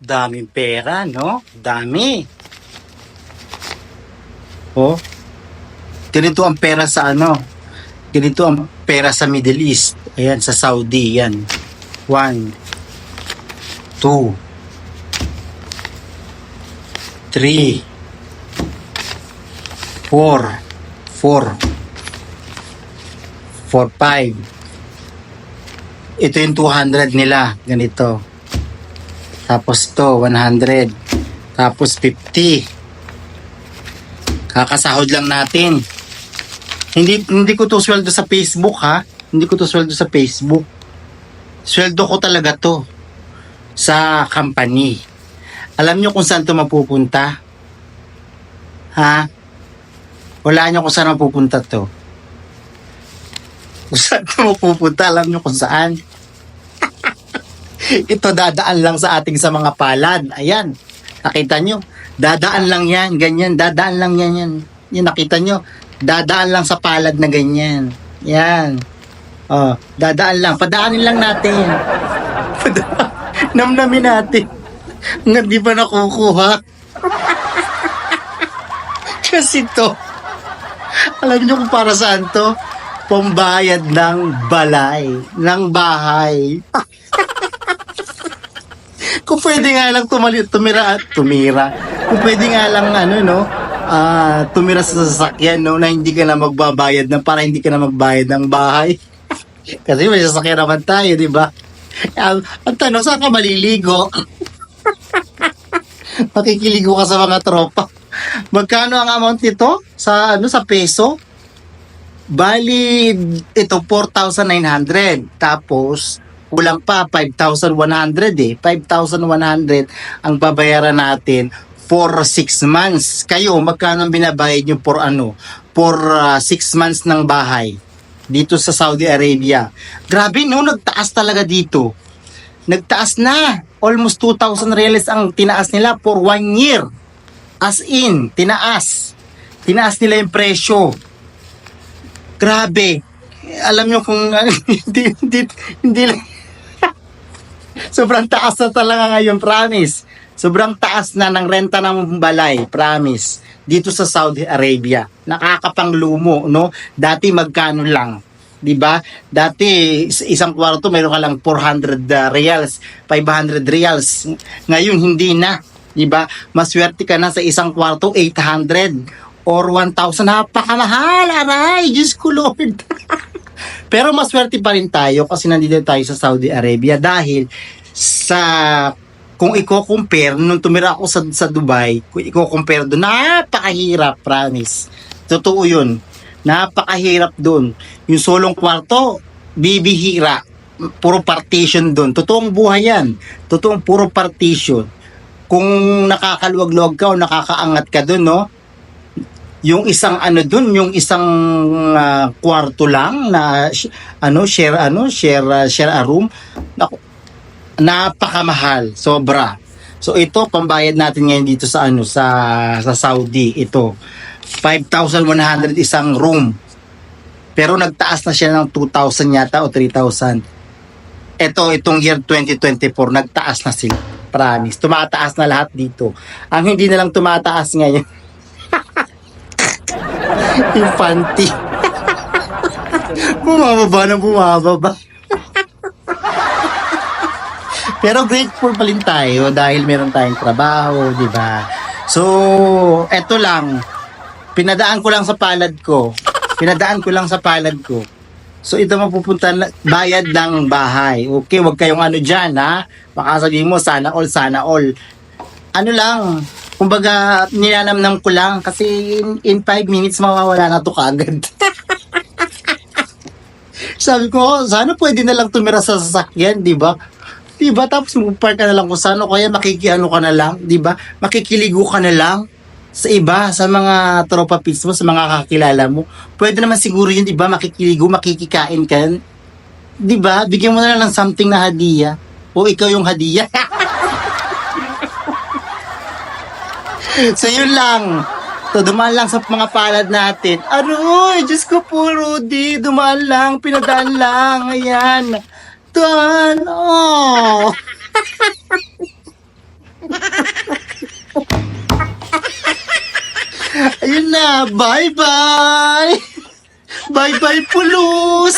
Daming pera, no? Dami. Oh, ganito ang pera sa ano? Ganito ang pera sa Middle East. Ayan, sa Saudi, yan. 1, 2, 3, 4, 4, 4, 5. Ito yung 200 nila, ganito. Tapos to, 100. Tapos 50. Kakasahod lang natin. Hindi ko to sweldo sa Facebook, ha. Hindi ko to sweldo sa Facebook. Sweldo ko talaga to sa company. Alam nyo kung saan to mapupunta? Ha? Wala nyo kung saan mapupunta to. Kung saan to mapupunta, alam nyo kung saan. Ito dadaan lang sa ating sa mga palad. Ayan. Nakita nyo? Dadaan lang yan. Ganyan. Dadaan lang yan. Yan nakita nyo? Dadaan lang sa palad na ganyan. Yan. Oh, dadaan lang. Padaanin lang natin. Namnamin natin. Nga di ba nakukuha? Kasi to, alam nyo kung para saan to? Pambayad ng balay. Ng bahay. Kung pwede nga lang tumira. Kung pwede nga lang tumira sa sasakyan, no, na hindi ka na magbabayad para hindi ka na magbayad ng bahay. Kasi may sasakyan naman tayo, di ba? Ang tanong, saan ka maliligo? Makikiligo ka sa mga tropa. Magkano ang amount nito? Sa peso? Bali, ito 4,900. Tapos, kulang pa 5,100 eh. 5,100 ang babayaran natin for 6 months. Kayo, magkano ang binabayad nyo for 6 months ng bahay dito sa Saudi Arabia? Grabe, no? Nagtaas talaga dito. Nagtaas na. Almost 2,000 reals ang tinaas nila for 1 year. As in, tinaas. Tinaas nila yung presyo. Grabe. Alam nyo kung hindi lang. Sobrang taas na talaga ngayon, promise. Sobrang taas na ng renta ng balay, promise. Dito sa Saudi Arabia. Nakakapanglumo, no? Dati magkano lang? 'Di ba? Dati isang kwarto meron ka lang 400 reals, 500 reals. Ngayon hindi na, 'di ba? Maswerte ka na sa isang kwarto 800 or 1,000. Napakamahal, aray, Diyos ko Lord. Pero maswerte pa rin tayo kasi nandito tayo sa Saudi Arabia dahil kung i-compare nung tumira ako sa Dubai, kung i-compare doon, napakahirap, promise. Totoo 'yun. Napakahirap doon. Yung solong kwarto, bibihira. Puro partition doon. Totoong buhay yan. Totoong puro partition. Kung nakakaluwag-luwag ka o nakakaangat ka doon, no? Yung isang doon, yung isang kwarto lang na share a room. Napakamahal, sobra. So ito pambayad natin ngayon dito sa sa Saudi. Ito 5,100 isang room. Pero nagtaas na siya ng 2,000 yata o 3,000. Itong year 2024 nagtaas na sila. Promise. Tumataas na lahat dito. Ang hindi na lang tumataas ngayon yung panty. Bumababa. Pero grateful pa rin tayo dahil meron tayong trabaho, di ba? So, eto lang. Pinadaan ko lang sa palad ko. So, ito mapupunta bayad ng bahay. Okay, wag kayong dyan, ha? Baka sabihin mo, sana all. Ano lang, kumbaga, nilanamnam ko lang kasi in 5 minutes mawawala na to kagad. Sabi ko, sana pwede na lang tumira sa sasakyan, di ba? Diba? Tapos mag-park ka na lang kung saan o kaya ka na lang, diba? Makikiligo ka na lang sa iba, sa mga tropa pits mo, sa mga kakilala mo. Pwede naman siguro yun, diba? Makikiligo, makikikain ka. Diba? Bigyan mo na lang ng something na hadiah. O ikaw yung hadiah. So yun lang. So dumaan lang sa mga palad natin. Aroy, Diyos ko po, Rudy. Dumaan lang, pinadaan lang. Ayan. Done. Oh. Ayun na, bye-bye! Bye-bye, Pulus!